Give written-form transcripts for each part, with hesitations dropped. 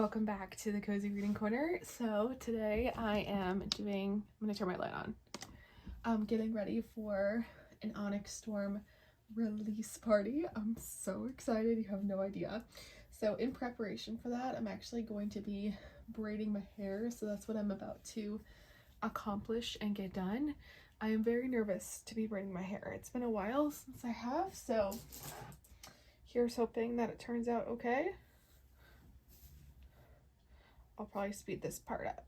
welcome back to the Cozy Reading Corner. So today I'm gonna turn my light on. I'm getting ready for an Onyx Storm release party. I'm so excited, you have no idea. So in preparation for that, I'm actually going to be braiding my hair. So that's what I'm about to accomplish and get done. I am very nervous to be braiding my hair. It's been a while since I have, so here's hoping that it turns out okay. I'll probably speed this part up.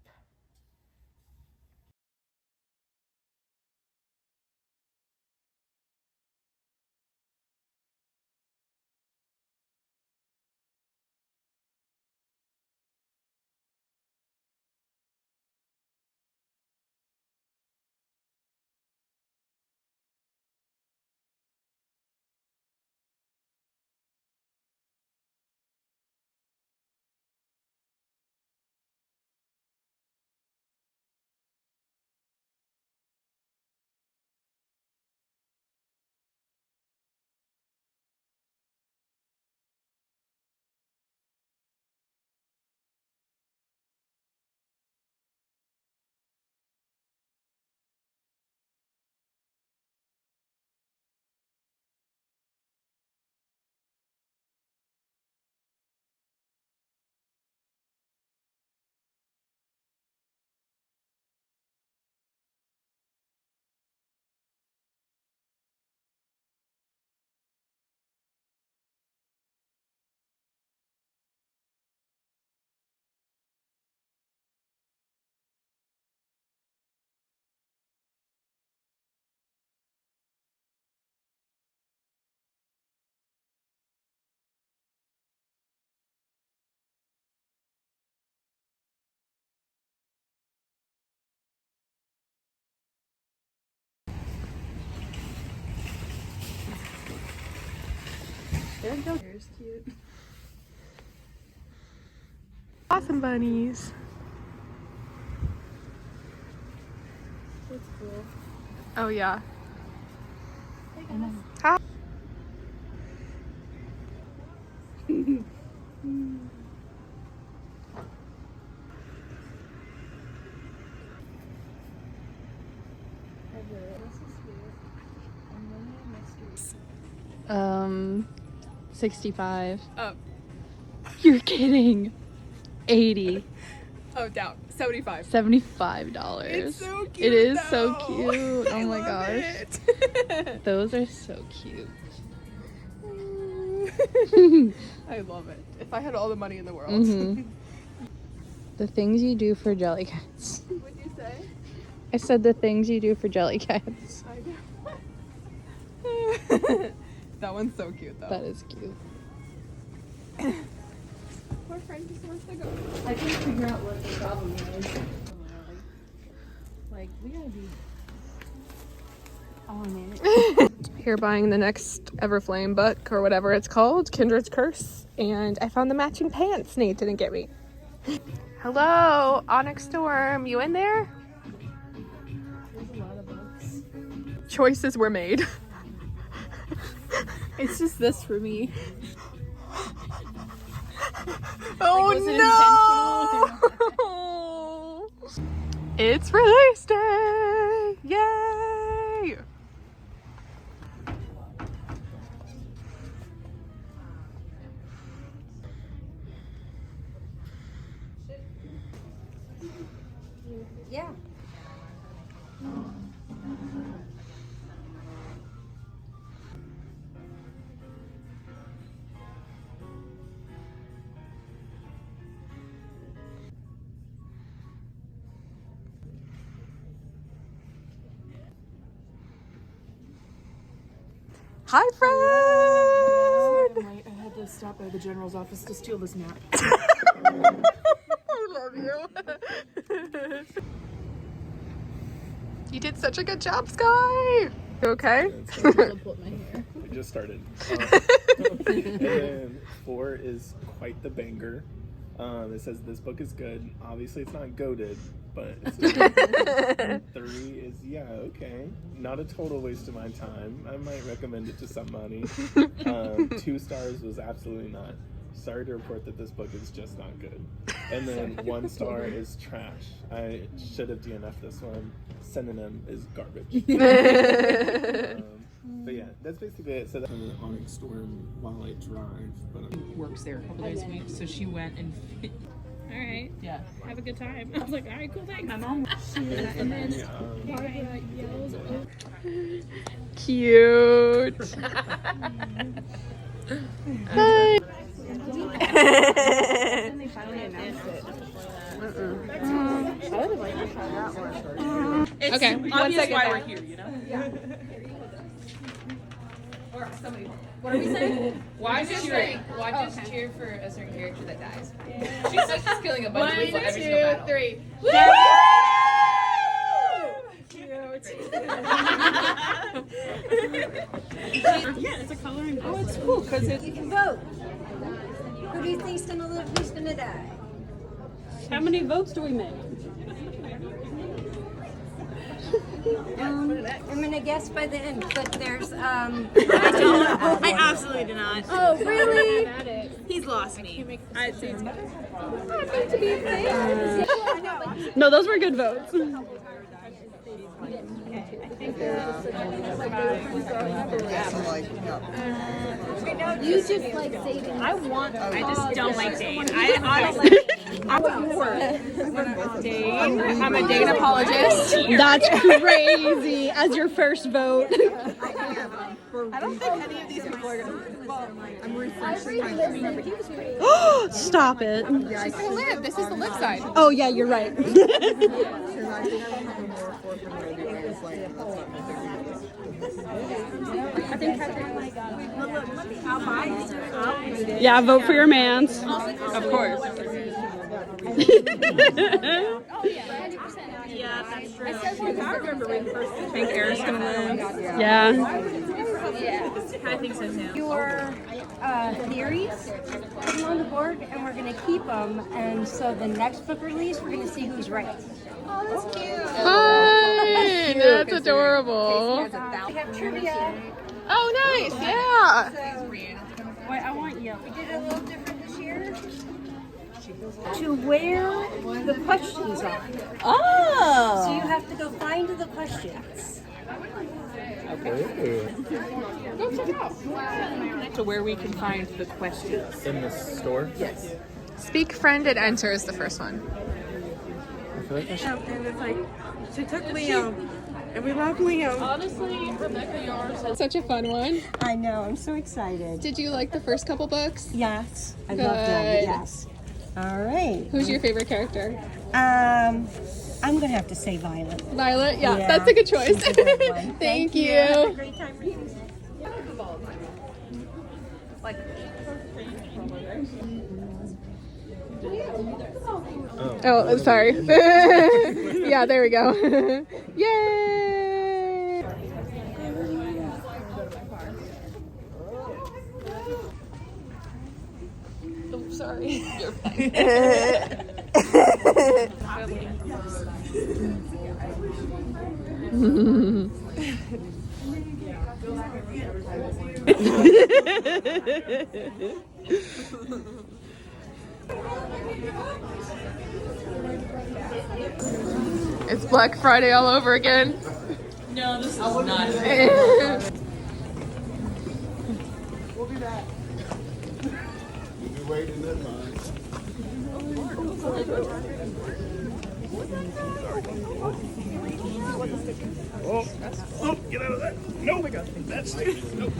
There we go. Here's cute. Awesome bunnies. That's cool. Oh yeah. Hey guys. Hi. $65. Oh. You're kidding. 80. Oh, down. 75. $75. It's so cute. It is though. so cute. Oh my love gosh. it. Those are so cute. I love it. If I had all the money in the world. Mm-hmm. The things you do for jelly cats. What'd you say? I said the things you do for jelly cats. I know. That one's so cute though. That is cute. Poor friend just wants to go. I can't figure out what the problem is. Like, we gotta be on it. Here buying the next Everflame book or whatever it's called, Kindred's Curse, and I found the matching pants Nate didn't get me. Hello, Onyx Storm, you in there? There's a lot of books. Choices were made. It's just this for me. Oh was it no! It's release day! Yay! Yeah. Hi, friend! I'm late. I had to stop by the general's office to steal this map. I love you. You did such a good job, Sky. You okay? We just started. And 4 is quite the banger. It says this book is good. Obviously, it's not goated, but it's still good. 3 is, yeah, okay. Not a total waste of my time. I might recommend it to somebody. 2 stars was absolutely not. sorry to report that this book is just not good. And then 1 star is trash. I should have DNF'd this one. Synonym is garbage. But yeah, that's basically it. So that's an Onyx storm while I drive. But Works there a couple days a week, so she went and. All right. Yeah. Have a good time. I was like, all right, cool, thanks. My mom. And then Barbara yells, oh. Cute. Hi. And they finally announced it. Okay, Obvious why we're here, you know? What are we saying? Why just cheer for a certain character that dies? She's just killing a bunch of people every single battle. 3. Yeah, it's a coloring book. Oh, it's cool because it's. You can vote. Who do you think's gonna live? Who's gonna die? How many votes do we make? I'm gonna guess by the end, but there's I absolutely do not. Oh, really? He's lost me. No, those were good votes. You just like saving. I just don't like Dane. I honestly. I'm a Dane apologist. That's crazy. As your first vote. I don't think any of these people are gonna. Well, I'm refreshing my memory. Stop it. She's gonna live. This is the live side. Oh yeah, you're right. Yeah, vote for your mans. Of course. Yeah, that's true. I remember when first I think Eric's gonna live. Yeah. I think so too. Your theories, put them on the board, and we're gonna keep them. And so the next book release, we're gonna see who's right. Hi, that's adorable. We have trivia. Oh, nice. Yeah. Wait, I want yellow. We did it a little different this year. To where the questions are. Oh. So you have to go find the questions. To where we can find the questions. in the store? Yes. Speak, friend, and enter is the first one. I feel like I should. And it's like, she took Liam, and we love Liam. Honestly, Rebecca Yars. Such a fun one. I know, I'm so excited. Did you like the first couple books? Yes, I love them, Good. yes. All right. Who's your favorite character? I'm gonna have to say Violet. Violet? Yeah, Yeah, that's a good choice. she's a good one. Thank Have a you. great time reading. Oh, sorry. Yeah, there we go. Yay! Oh, sorry. You're fine. It's Black Friday all over again. No, this is not. Oh, get out of that. No, oh my God. That's it. Nope.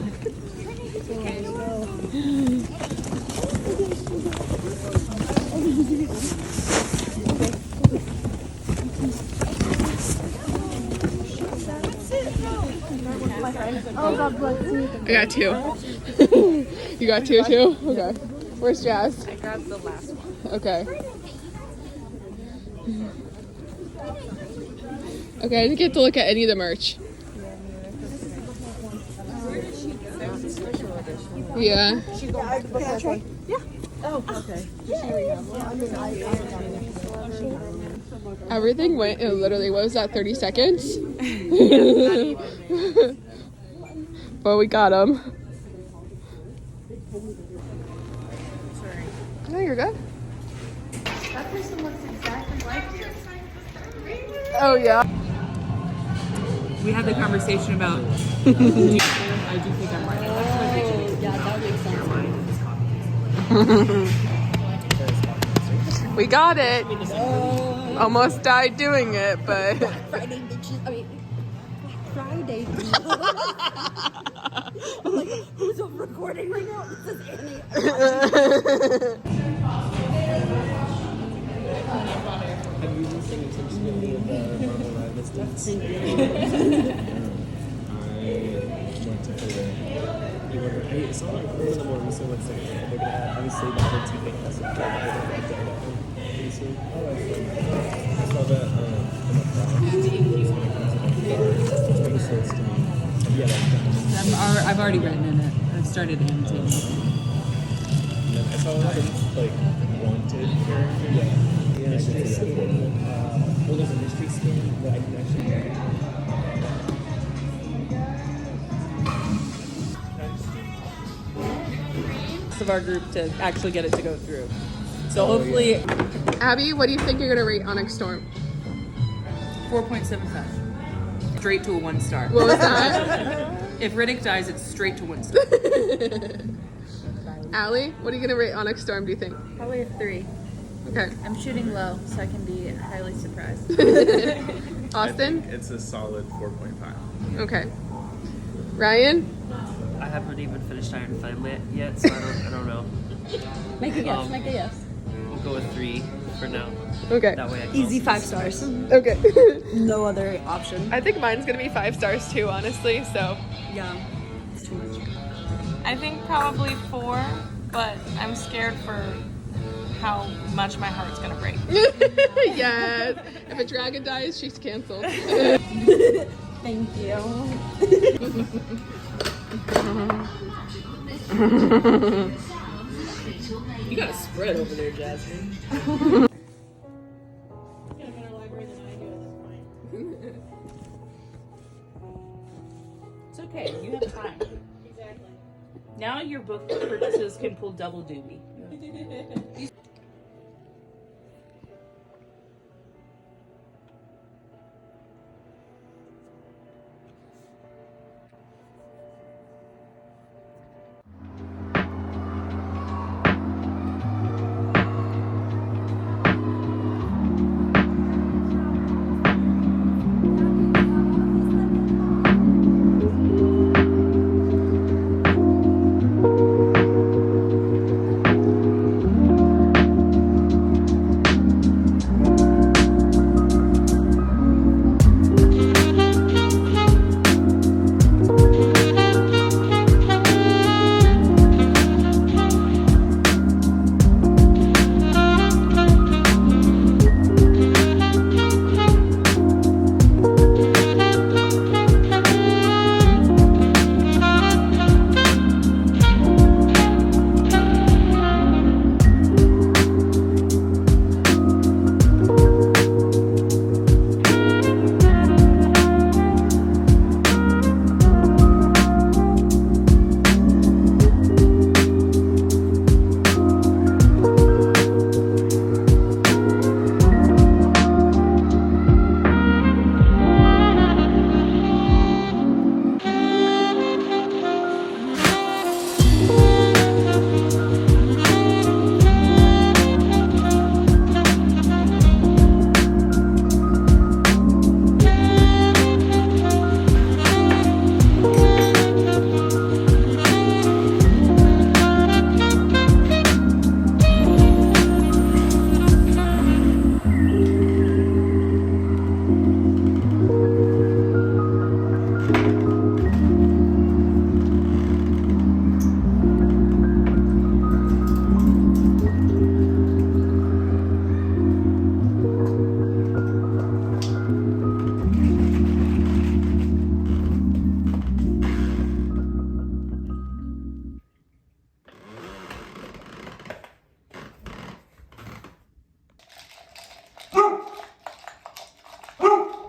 I got 2. You got 2 too? Okay. Where's Jazz? I grabbed the last one. Okay. Okay, I didn't get to look at any of the merch. Yeah. Everything went in literally, what was that, 30 seconds? But we got them. No, you're good. That person looks exactly like you. Oh yeah. We had the conversation about. I do think I'm right. Yeah, that makes sense. We got it. Almost died doing it, but. Friday bitches. I mean, Friday. I'm like, who's recording right now? This is Annie. Have you been paying attention to any of the Marvel Madness dates? I went to Hawaii. Hey, it's all like 4 in the morning, so what's there? They're gonna have, obviously, the whole TV has some kind of Readathon pretty soon. I saw that on the It's pretty close to me. Yeah, I've already written in it. I've started annotating. I saw a lot of like wanted characters. Yeah, mystery skin. Well, there's a mystery skin that I can actually get. Of our group to actually get it to go through. So hopefully, Abby, what do you think you're gonna rate Onyx Storm? 4.75. Straight to a 1 star. What was that? If Riddick dies, it's straight to 1 star. Allie, what are you gonna rate Onyx Storm? Do you think? Probably a 3. Okay. I'm shooting low, so I can be highly surprised. Austin? It's a solid 4.5. Okay. Ryan? I haven't even finished Iron Flame yet, so I don't know. Make a guess. Make a guess. We'll go with 3 for now. Okay. That way I can Easy also 5 stars. Okay. No other option. I think mine's gonna be 5 stars too, honestly. So. Yeah. It's too much. I think probably 4, but I'm scared for how much my heart's gonna break. Yes. If a dragon dies, she's canceled. Thank you. You got a spread over there, Jasmine. It's okay. You have time. Exactly. Now your book purchases can pull double duty.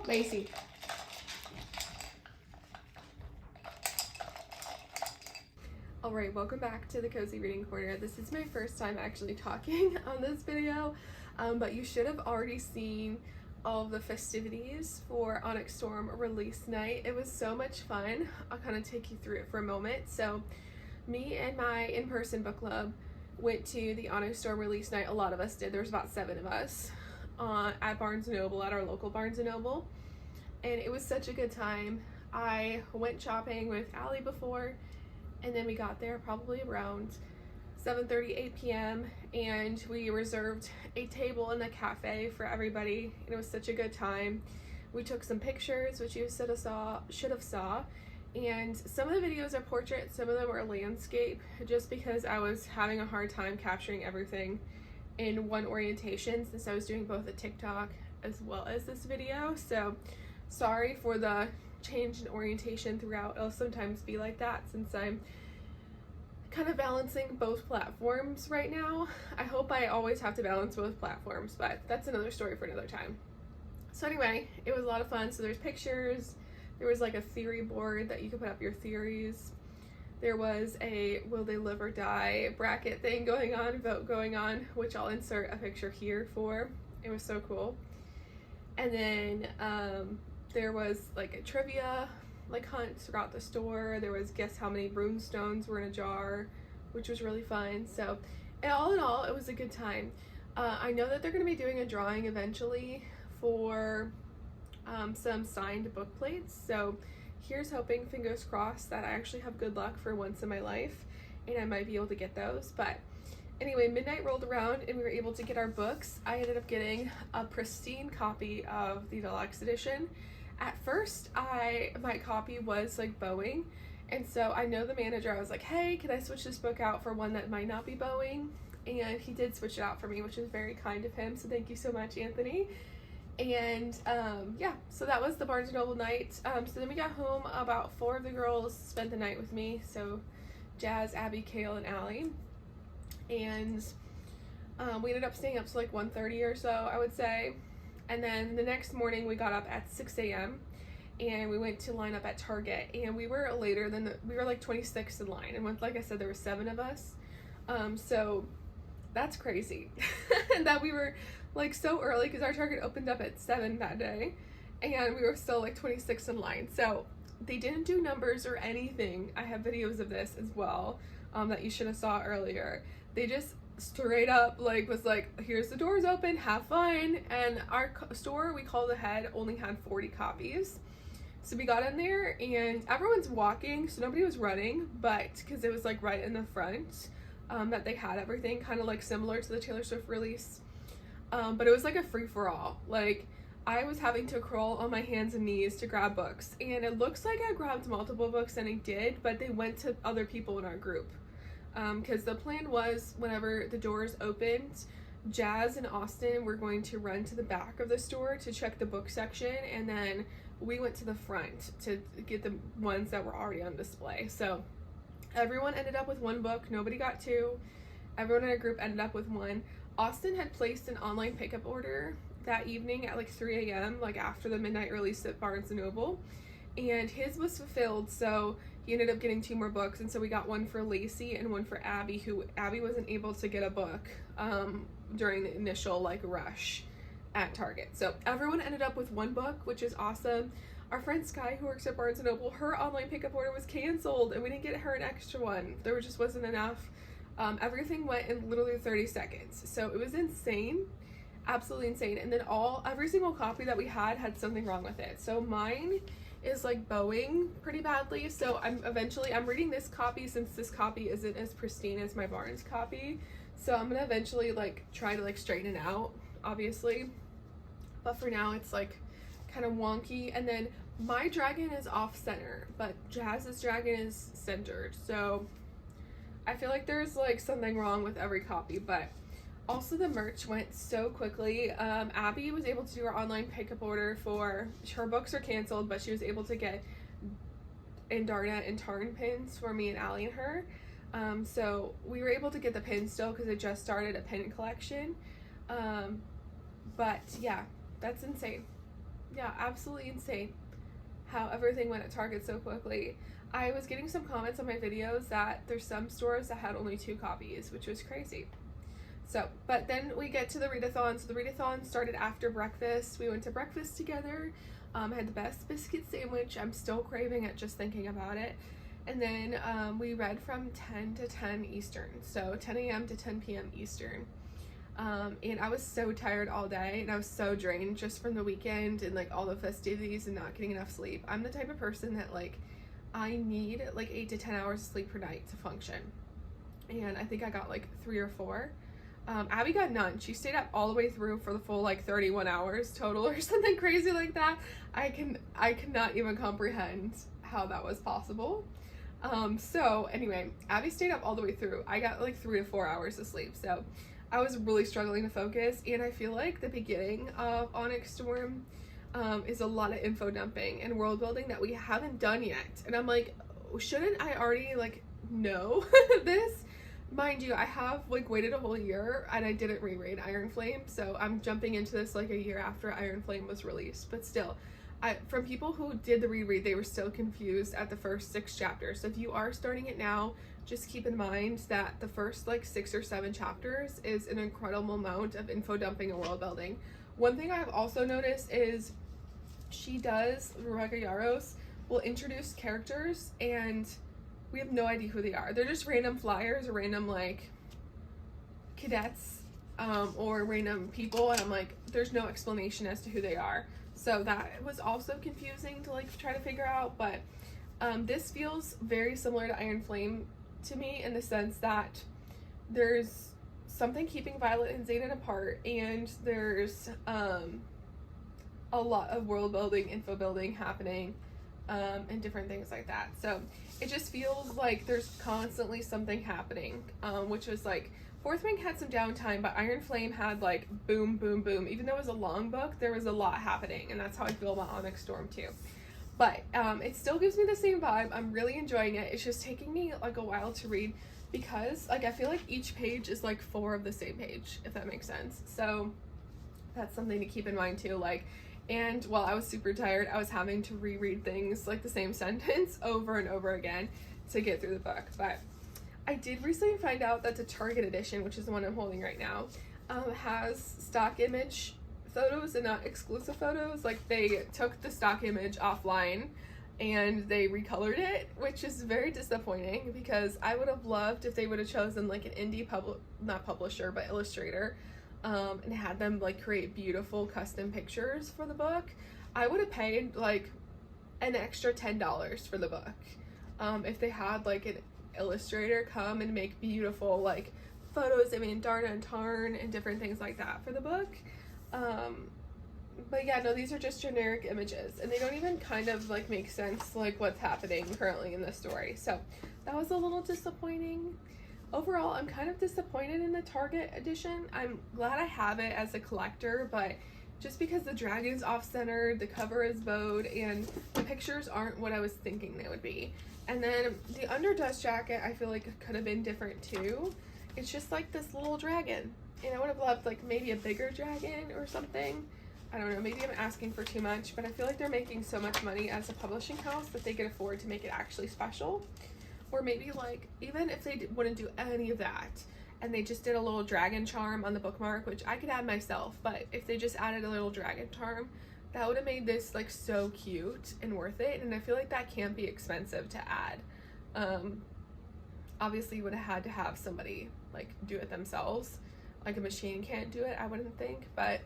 Lacey. Alright, welcome back to the Cozy Reading Corner. This is my first time actually talking on this video, but you should have already seen all of the festivities for Onyx Storm release night. It was so much fun. I'll kind of take you through it for a moment. So me and my in-person book club went to the Onyx Storm release night. A lot of us did. There was about 7 of us at Barnes & Noble, at our local Barnes & Noble, and it was such a good time. I went shopping with Allie before, and then we got there probably around 7:30, 8 p.m. and we reserved a table in the cafe for everybody, and it was such a good time. We took some pictures, which you should have saw, and some of the videos are portraits, some of them are landscape, just because I was having a hard time capturing everything in one orientation since I was doing both a TikTok as well as this video. So sorry for the change in orientation throughout. It'll sometimes be like that since I'm kind of balancing both platforms right now. I hope I always have to balance both platforms, but that's another story for another time. So anyway, it was a lot of fun. So there's pictures, there was like a theory board that you could put up your theories. There was a will they live or die bracket thing going on, vote going on, which I'll insert a picture here for. It was so cool. And then there was like a trivia hunt throughout the store. There was guess how many runestones were in a jar, which was really fun. So all in all, it was a good time. I know that they're going to be doing a drawing eventually for some signed book plates, so here's hoping, fingers crossed, that I actually have good luck for once in my life and I might be able to get those. But anyway, midnight rolled around and we were able to get our books. I ended up getting a pristine copy of the deluxe edition. At first, my copy was like bowing, and so I know the manager. I was like, hey, can I switch this book out for one that might not be bowing? And he did switch it out for me, which is very kind of him, so thank you so much, Anthony. And yeah, so that was the Barnes & Noble night. So then we got home. About 4 of the girls spent the night with me, so Jazz, Abby, Kale, and Allie. And we ended up staying up to like 1:30 or so, I would say. And then the next morning we got up at 6 a.m. and we went to line up at Target, and we were later than we were like 26th in line, and like I said, there were 7 of us. So that's crazy. And that we were like so early because our Target opened up at 7 that day, and we were still like 26th in line. So they didn't do numbers or anything. I have videos of this as well that you should have saw earlier. They just straight up like was like, here's the doors open, have fun. And our store, we called ahead, only had 40 copies. So we got in there and everyone's walking, so nobody was running, but because it was like right in the front that they had everything, kind of like similar to the Taylor Swift release. But it was like a free-for-all. Like, I was having to crawl on my hands and knees to grab books, and it looks like I grabbed multiple books, and I did, but they went to other people in our group. Because the plan was, whenever the doors opened, Jazz and Austin were going to run to the back of the store to check the book section, and then we went to the front to get the ones that were already on display. So everyone ended up with 1 book, nobody got 2. Everyone in our group ended up with 1. Austin had placed an online pickup order that evening at like 3 a.m., like after the midnight release at Barnes & Noble, and his was fulfilled, so he ended up getting 2 more books. And so we got 1 for Lacey and 1 for Abby, who Abby wasn't able to get a book during the initial like rush at Target. So everyone ended up with 1 book, which is awesome. Our friend Sky, who works at Barnes & Noble, her online pickup order was canceled, and we didn't get her an extra one. There just wasn't enough. Everything went in literally 30 seconds. So it was insane, absolutely insane. And then every single copy that we had something wrong with it. So mine is like bowing pretty badly. So I'm reading this copy, since this copy isn't as pristine as my Barnes copy. So I'm gonna eventually like try to like straighten it out, obviously. But for now it's like kind of wonky. And then my dragon is off center, but Jazz's dragon is centered. So I feel like there's like something wrong with every copy. But also the merch went so quickly. Abby was able to do her online pickup order for her books are canceled, but she was able to get Indarna and Tarn pins for me and Allie and her. So we were able to get the pins still because it just started a pin collection. But yeah, that's insane. Yeah, absolutely insane how everything went at Target so quickly. I was getting some comments on my videos that there's some stores that had only 2 copies, which was crazy. So, but then we get to the Readathon. So the Readathon started after breakfast. We went to breakfast together. I had the best biscuit sandwich. I'm still craving it just thinking about it. And then we read from 10 to 10 Eastern, so 10 a.m. to 10 p.m. Eastern. And I was so tired all day, and I was so drained just from the weekend and like all the festivities and not getting enough sleep. I'm the type of person that like I need like 8 to 10 hours of sleep per night to function, and I think I got like 3 or 4. Abby got none. She stayed up all the way through for the full like 31 hours total or something crazy like that. I cannot even comprehend how that was possible. So anyway, Abby stayed up all the way through. I got like 3 to 4 hours of sleep, so I was really struggling to focus, and I feel like the beginning of Onyx Storm is a lot of info dumping and world building that we haven't done yet. And I'm like, shouldn't I already like know this? Mind you, I have like waited a whole year and I didn't reread Iron Flame, so I'm jumping into this like a year after Iron Flame was released. But still, from people who did the reread, they were still confused at the first 6 chapters. So if you are starting it now, just keep in mind that the first like 6 or 7 chapters is an incredible amount of info dumping and world building. One thing I've also noticed is Rebecca Yarros will introduce characters and we have no idea who they are. They're just random flyers or random like cadets or random people, and I'm like, there's no explanation as to who they are. So that was also confusing to like try to figure out, but this feels very similar to Iron Flame to me in the sense that there's something keeping Violet and Xaden apart, and there's a lot of world building, info building happening, and different things like that. So it just feels like there's constantly something happening, which was like, Fourth Wing had some downtime, but Iron Flame had like boom, boom, boom. Even though it was a long book, there was a lot happening, and that's how I feel about Onyx Storm too. But it still gives me the same vibe. I'm really enjoying it. It's just taking me like a while to read because like I feel like each page is like 4 of the same page, if that makes sense. So that's something to keep in mind too. Like, and while I was super tired, I was having to reread things like the same sentence over and over again to get through the book. But I did recently find out that the Target edition, which is the one I'm holding right now, has stock image photos and not exclusive photos. Like, they took the stock image offline and they recolored it, which is very disappointing because I would have loved if they would have chosen like an indie not publisher but illustrator, and had them like create beautiful custom pictures for the book. I would have paid like an extra $10 for the book if they had like an illustrator come and make beautiful like photos of Andarna and Tarn and different things like that for the book. But yeah, no, these are just generic images and they don't even kind of like make sense like what's happening currently in the story. So that was a little disappointing. Overall, I'm kind of disappointed in the Target edition. I'm glad I have it as a collector, but just because the dragon's off-centered, the cover is bowed, and the pictures aren't what I was thinking they would be. And then the Underdust jacket, I feel like could have been different too. It's just like this little dragon, and I would have loved like maybe a bigger dragon or something. I don't know, maybe I'm asking for too much, but I feel like they're making so much money as a publishing house that they could afford to make it actually special. Or maybe like, even if they wouldn't do any of that and they just did a little dragon charm on the bookmark, which I could add myself, but if they just added a little dragon charm, that would have made this like so cute and worth it. And I feel like that can't be expensive to add. Obviously you would have had to have somebody like do it themselves. Like a machine can't do it, I wouldn't think, but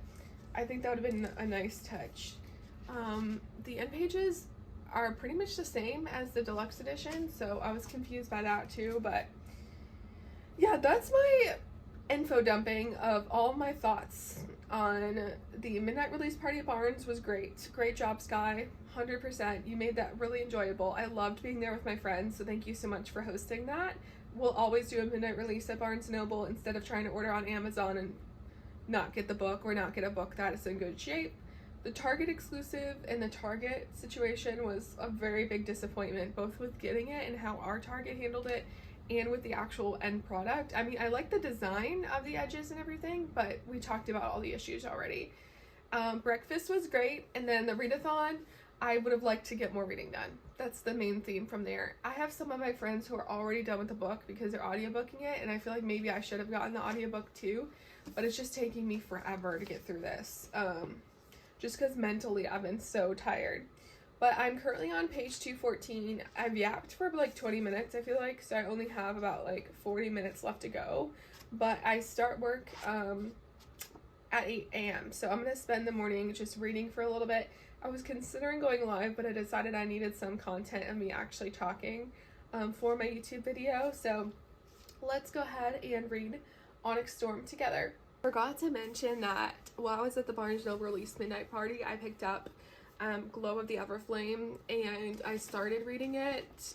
I think that would have been a nice touch. The end pages are pretty much the same as the deluxe edition, so I was confused by that too. But yeah, that's my info dumping of all my thoughts on the midnight release party at Barnes. Was great job, Sky. 100%. You made that really enjoyable. I loved being there with my friends, so thank you so much for hosting that. We'll always do a midnight release at Barnes & Noble instead of trying to order on Amazon and not get the book or not get a book that is in good shape. The Target exclusive and the Target situation was a very big disappointment, both with getting it and how our Target handled it and with the actual end product. I mean, I like the design of the edges and everything, but we talked about all the issues already. Breakfast was great, and then the Readathon, I would have liked to get more reading done. That's the main theme from there. I have some of my friends who are already done with the book because they're audiobooking it, and I feel like maybe I should have gotten the audiobook too, but it's just taking me forever to get through this. Just because mentally I've been so tired. But I'm currently on page 214. I've yapped for like 20 minutes, I feel like, so I only have about like 40 minutes left to go. But I start work at 8 a.m. So I'm going to spend the morning just reading for a little bit. I was considering going live, but I decided I needed some content of me actually talking for my YouTube video. So let's go ahead and read Onyx Storm together. Forgot to mention that while I was at the Barnesville release midnight party, I picked up Glow of the Everflame, and I started reading it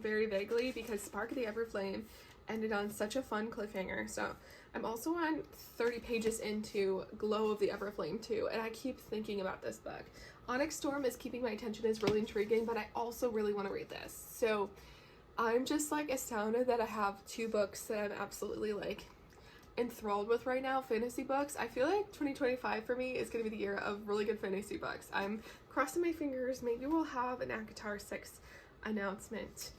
very vaguely because Spark of the Everflame ended on such a fun cliffhanger. So I'm also on 30 pages into Glow of the Everflame too, and I keep thinking about this book. Onyx Storm is keeping my attention, is really intriguing, but I also really want to read this. So I'm just like astounded that I have 2 books that I'm absolutely like enthralled with right now, fantasy books. I feel like 2025 for me is going to be the year of really good fantasy books. I'm crossing my fingers. Maybe we'll have an ACOTAR 6 announcement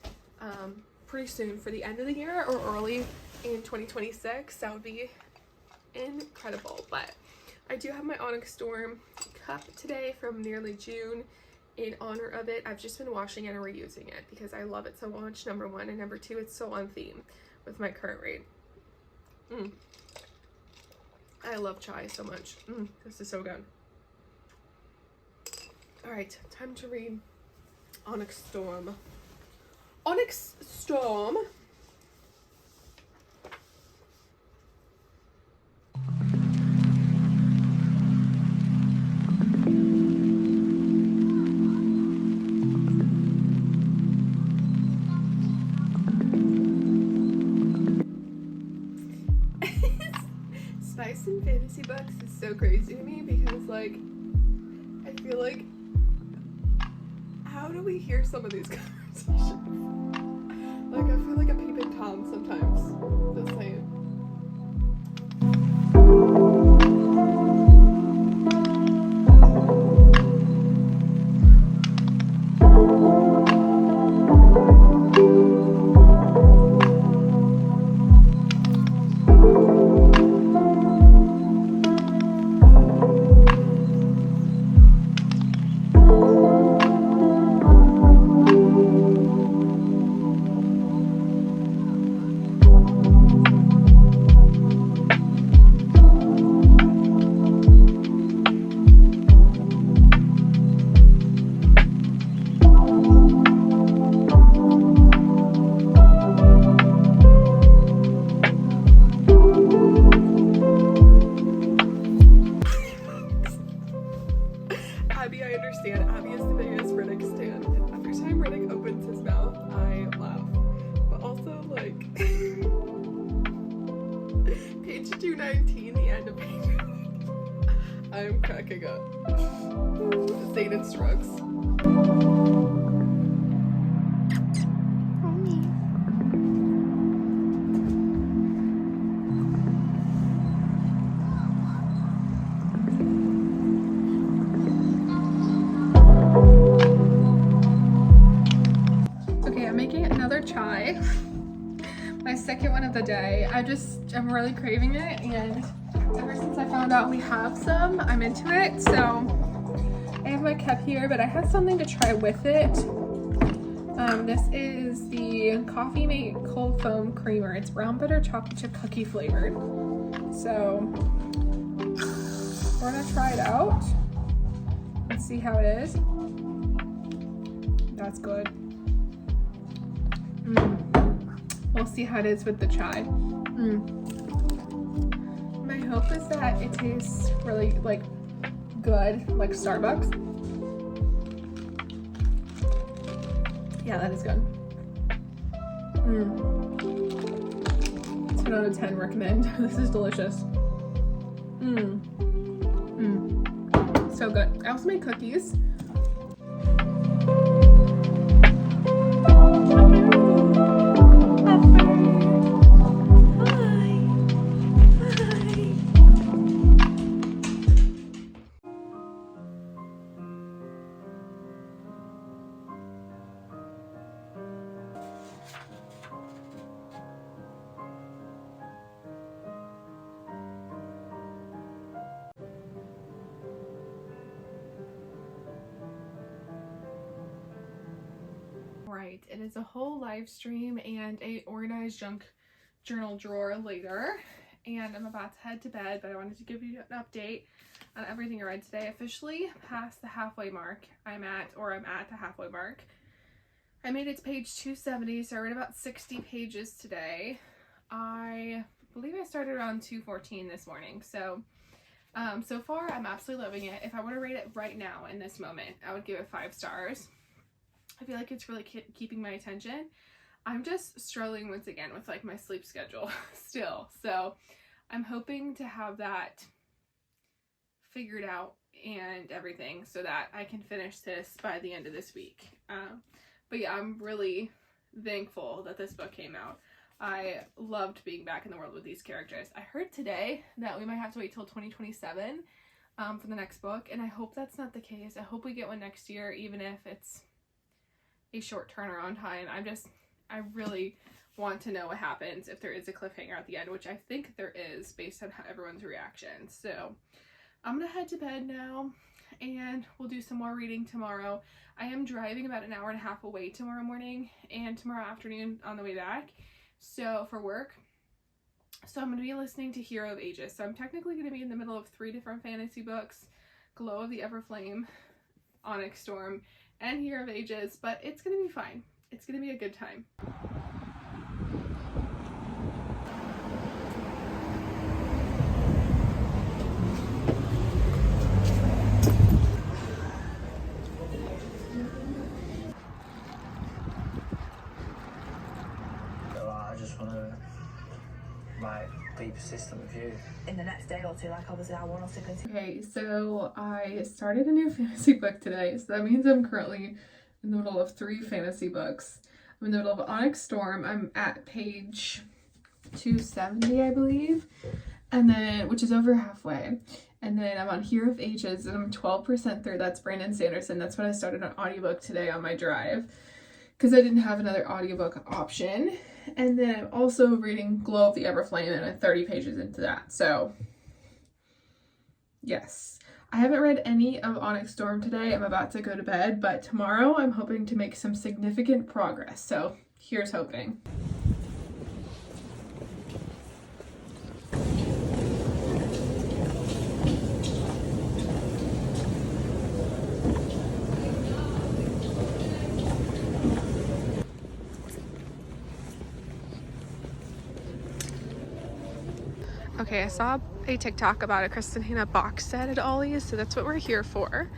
pretty soon for the end of the year or early in 2026. That would be incredible. But I do have my Onyx Storm cup today from nearly June. In honor of it, I've just been washing it and reusing it because I love it so much, number one, and number two, it's so on theme with my current read. I love chai so much. This is so good. Alright, time to read Onyx Storm. Onyx Storm. Spice in fantasy books is so crazy to me because, like, I feel like, how do we hear some of these conversations? Like, I feel like a peeping Tom sometimes. Just saying. Abby, I understand. Abby is the biggest Riddick stan. And every time Riddick opens his mouth, I laugh. But also, like, page 219, the end of page I'm cracking up. Zayden strokes. Chai, my second one of the day. I'm really craving it, and ever since I found out we have some, I'm into it. So I have my cup here, but I have something to try with it. This is the Coffee Mate Cold Foam Creamer. It's brown butter chocolate chip cookie flavored. So we're gonna try it out and see how it is. That's good. We'll see how it is with the chai. My hope is that it tastes really like good, like Starbucks. Yeah, that is good. 10 out of 10 recommend. This is delicious. So good. I also made cookies. Alright, it is a whole live stream and a organized junk journal drawer later, and I'm about to head to bed, but I wanted to give you an update on everything I read today. Officially past the halfway mark. I'm at the halfway mark. I made it to page 270, so I read about 60 pages today. I believe I started around 2:14 this morning, so so far I'm absolutely loving it. If I were to rate it right now in this moment, I would give it 5 stars. I feel like it's really keeping my attention. I'm just struggling once again with like my sleep schedule still, so I'm hoping to have that figured out and everything so that I can finish this by the end of this week. But yeah, I'm really thankful that this book came out. I loved being back in the world with these characters. I heard today that we might have to wait till 2027 for the next book, and I hope that's not the case. I hope we get one next year, even if it's a short turnaround time. I really want to know what happens if there is a cliffhanger at the end, which I think there is based on how everyone's reaction. So I'm gonna head to bed now, and we'll do some more reading tomorrow. I am driving about an hour and a half away tomorrow morning and tomorrow afternoon on the way back, so for work. So I'm going to be listening to Hero of Ages. So I'm technically going to be in the middle of 3 different fantasy books: Glow of the Everflame, Onyx Storm, and Hero of Ages, but it's going to be fine. It's going to be a good time. I just want to be persistent with you. In the next day or two, like obviously I want us to continue. Okay, so I started a new fantasy book today, so that means I'm currently in the middle of 3 fantasy books. I'm in the middle of Onyx Storm. I'm at page 270, I believe, and then, which is over halfway. And then I'm on Hero of Ages, and I'm 12% through. That's Brandon Sanderson. That's what I started on audiobook today on my drive, because I didn't have another audiobook option. And then I'm also reading Glow of the Everflame, and I'm 30 pages into that. So, yes. I haven't read any of Onyx Storm today. I'm about to go to bed, but tomorrow I'm hoping to make some significant progress. So, here's hoping. Okay, I saw a TikTok about a Kristen Hanna box set at Ollie's, so that's what we're here for.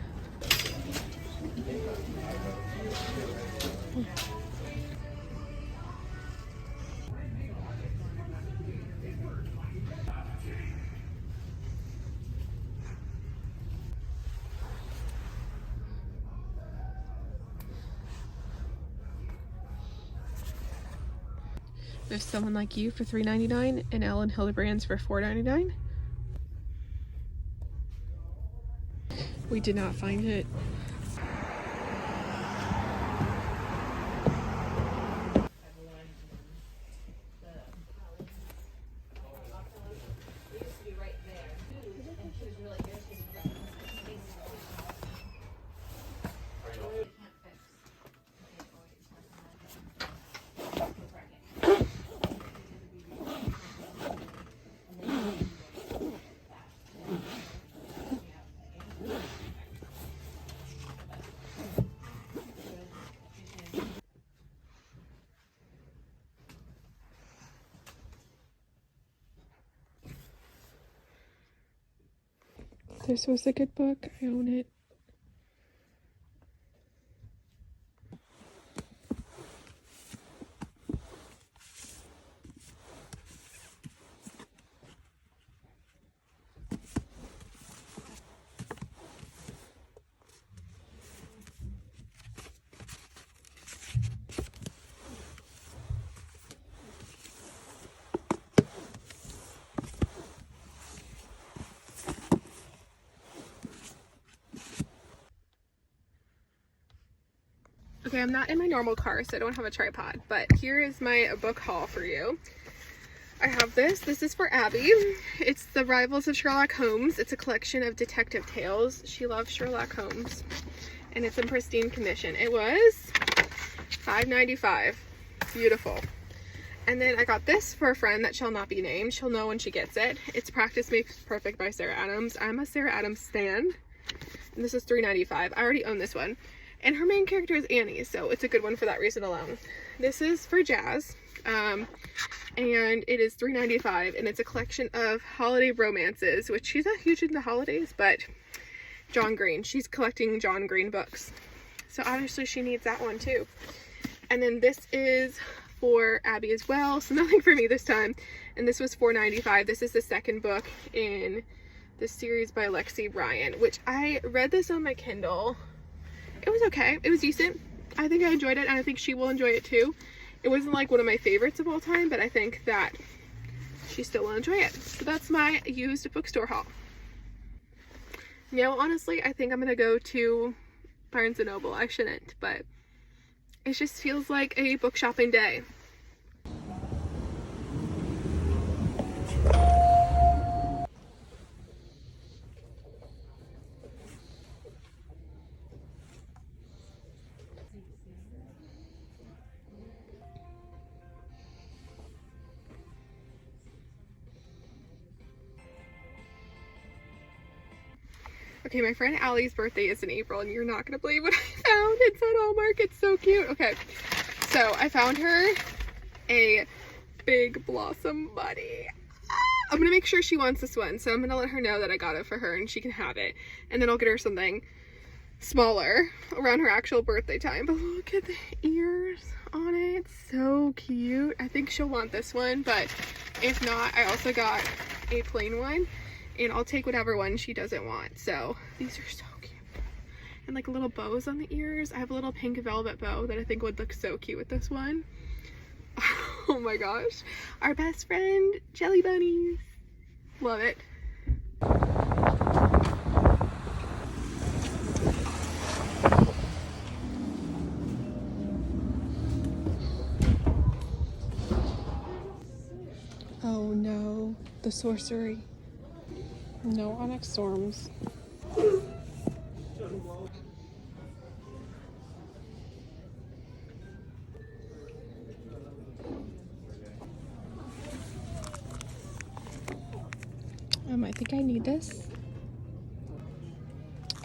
We have Someone Like You for $3.99 and Ellen Hildebrand's for $4.99. We did not find it. This was a good book. I own it. Okay, I'm not in my normal car, so I don't have a tripod, but here is my book haul for you. I have this. This is for Abby. It's The Rivals of Sherlock Holmes. It's a collection of detective tales. She loves Sherlock Holmes, and it's in pristine condition. It was $5.95. Beautiful. And then I got this for a friend that shall not be named. She'll know when she gets it. It's Practice Makes Perfect by Sarah Adams. I'm a Sarah Adams stan. And this is $3.95. I already own this one. And her main character is Annie, so it's a good one for that reason alone. This is for Jazz. And it is $3.95, and it's a collection of holiday romances, which she's not huge into holidays, but John Green. She's collecting John Green books. So obviously she needs that one too. And then this is for Abby as well, so nothing for me this time. And this was $4.95. This is the second book in the series by Lexi Bryan, which I read this on my Kindle. It was okay. It was decent. I think I enjoyed it, and I think she will enjoy it too. It wasn't like one of my favorites of all time, but I think that she still will enjoy it. So that's my used bookstore haul. Now, honestly, I think I'm gonna go to Barnes & Noble. I shouldn't, but it just feels like a book shopping day. Okay, my friend Allie's birthday is in April, and you're not gonna believe what I found. It's at Hallmark. It's so cute. Okay, so I found her a big blossom bunny. I'm gonna make sure she wants this one, so I'm gonna let her know that I got it for her and she can have it, and then I'll get her something smaller around her actual birthday time. But look at the ears on it. So cute. I think she'll want this one, but if not, I also got a plain one, and I'll take whatever one she doesn't want. So these are so cute. And like little bows on the ears. I have a little pink velvet bow that I think would look so cute with this one. Oh my gosh. Our best friend, jelly bunnies. Love it. Oh no, the sorcery. No Onyx storms. I think I need this.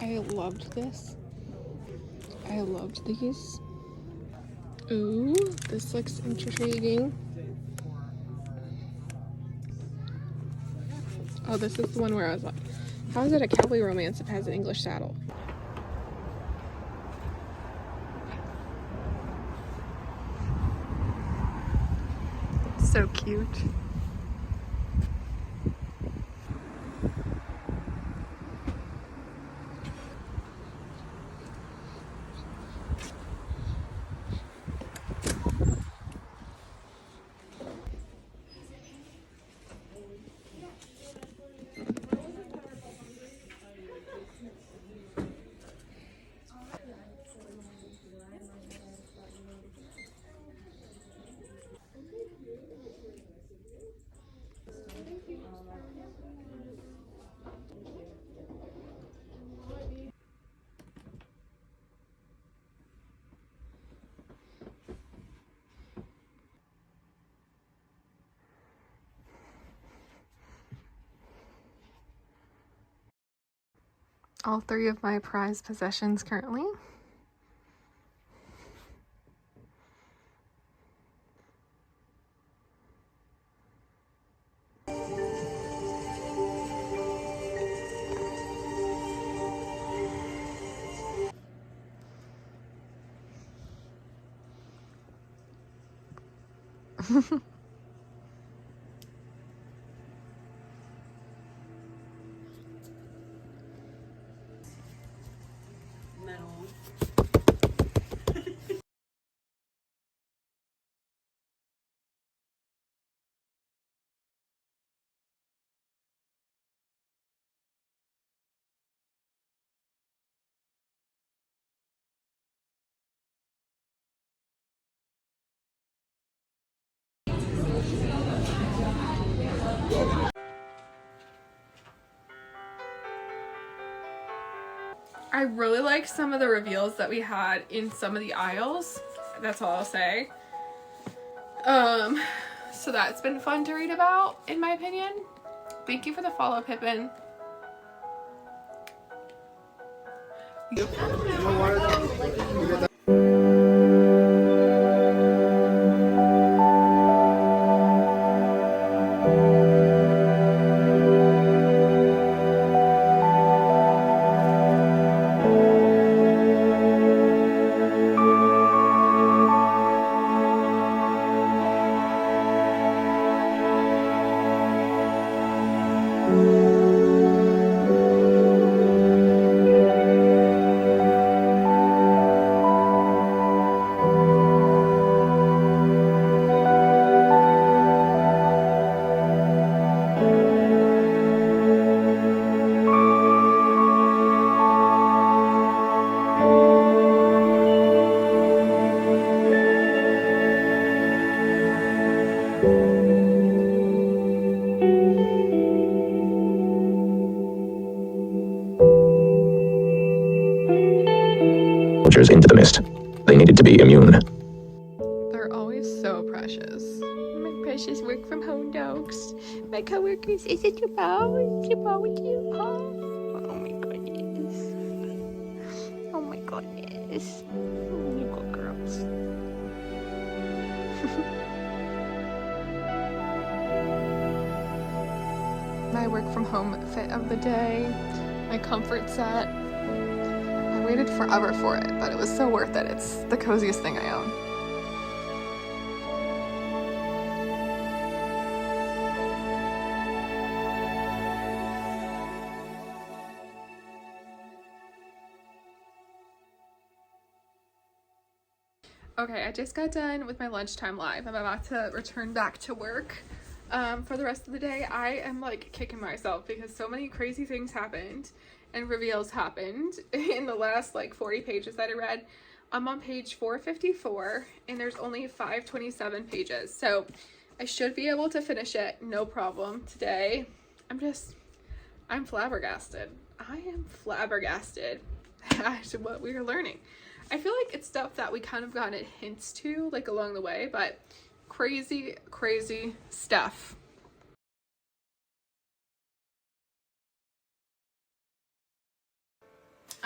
I loved this. I loved these. Ooh, this looks intriguing. Oh, this is the one where I was like, how is it a cowboy romance if it has an English saddle? So cute. All three of my prized possessions currently. I really like some of the reveals that we had in some of the aisles. That's all I'll say. So that's been fun to read about, in my opinion. Thank you for the follow, Pippin. Into the mist. They needed to be immune. They're always so precious. My precious work from home dogs. My coworkers, is it your ball? Is your ball with you, Paul? Oh my goodness. Oh my goodness. Oh, you good girls. My work from home fit of the day. My comfort set. I waited forever for it, but it was so worth it. It's the coziest thing I own. Okay, I just got done with my lunchtime live. I'm about to return back to work for the rest of the day. I am like kicking myself because so many crazy things happened and reveals happened in the last like 40 pages that I read. I'm on page 454 and there's only 527 pages. So I should be able to finish it, no problem today. I'm flabbergasted. I am flabbergasted at what we are learning. I feel like it's stuff that we kind of gotten hints to like along the way, but crazy, crazy stuff.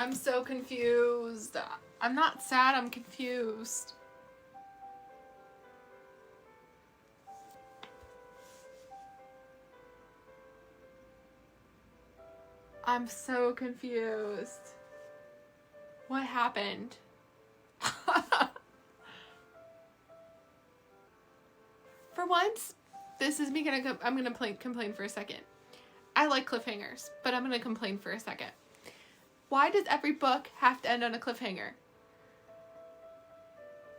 I'm so confused. I'm not sad, I'm confused. I'm so confused. What happened? For once, this is me I'm gonna complain for a second. I like cliffhangers, but I'm gonna complain for a second. Why does every book have to end on a cliffhanger?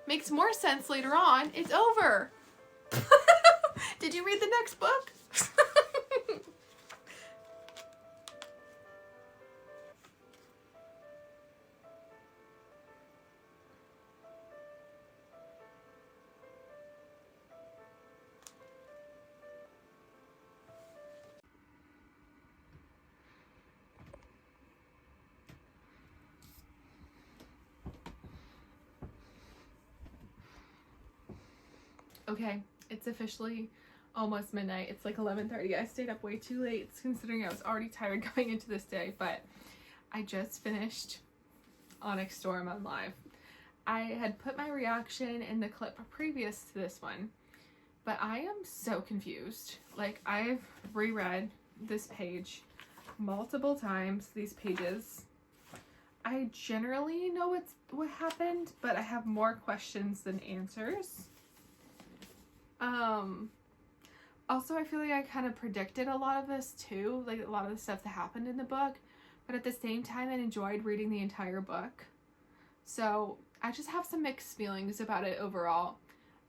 Makes more sense later on. It's over. Did you read the next book? Okay, it's officially almost midnight. It's like 11:30. I stayed up way too late considering I was already tired going into this day, but I just finished Onyx Storm on live. I had put my reaction in the clip previous to this one, but I am so confused. Like, I've reread this page multiple times, these pages. I generally know what happened, but I have more questions than answers. Also, I feel like I kind of predicted a lot of this too, like a lot of the stuff that happened in the book, but at the same time I enjoyed reading the entire book. So I just have some mixed feelings about it overall.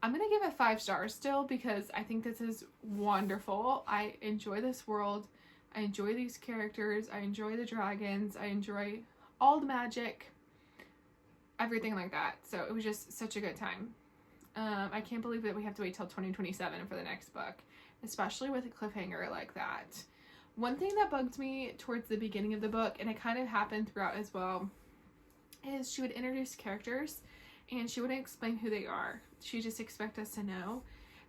I'm gonna give it 5 stars still because I think this is wonderful. I enjoy this world. I enjoy these characters. I enjoy the dragons. I enjoy all the magic, everything like that. So it was just such a good time. I can't believe that we have to wait till 2027 for the next book, especially with a cliffhanger like that. One thing that bugged me towards the beginning of the book, and it kind of happened throughout as well, is she would introduce characters and she wouldn't explain who they are. She just expects us to know.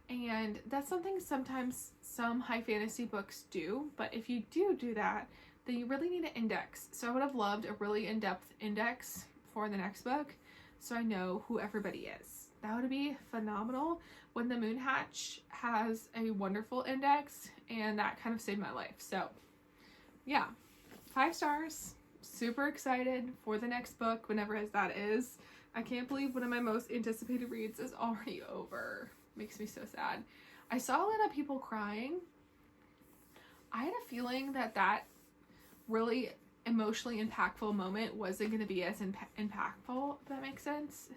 And that's something sometimes some high fantasy books do, but if you do that, then you really need an index. So I would have loved a really in-depth index for the next book so I know who everybody is. That would be phenomenal. When the Moon Hatch has a wonderful index, and that kind of saved my life. So yeah, 5 stars. Super excited for the next book, whenever that is. I can't believe one of my most anticipated reads is already over. Makes me so sad. I saw a lot of people crying. I had a feeling that really emotionally impactful moment wasn't going to be as impactful, if that makes sense.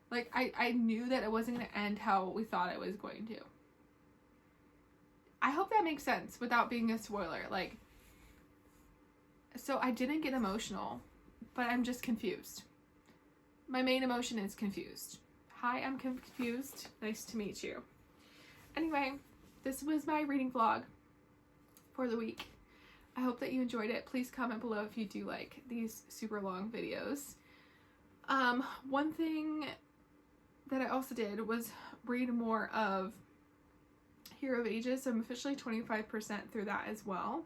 Like, I knew that it wasn't going to end how we thought it was going to. I hope that makes sense without being a spoiler. Like, so I didn't get emotional, but I'm just confused. My main emotion is confused. Hi, I'm confused. Nice to meet you. Anyway, this was my reading vlog for the week. I hope that you enjoyed it. Please comment below if you do like these super long videos. One thing that I also did was read more of Hero of Ages. So I'm officially 25% through that as well.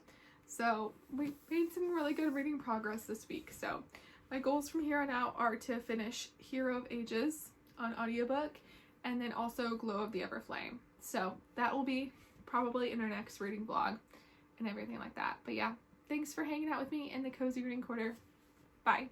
So we made some really good reading progress this week. So my goals from here on out are to finish Hero of Ages on audiobook, and then also Glow of the Everflame. So that will be probably in our next reading vlog and everything like that. But yeah, thanks for hanging out with me in the Cozy Reading Corner. Bye.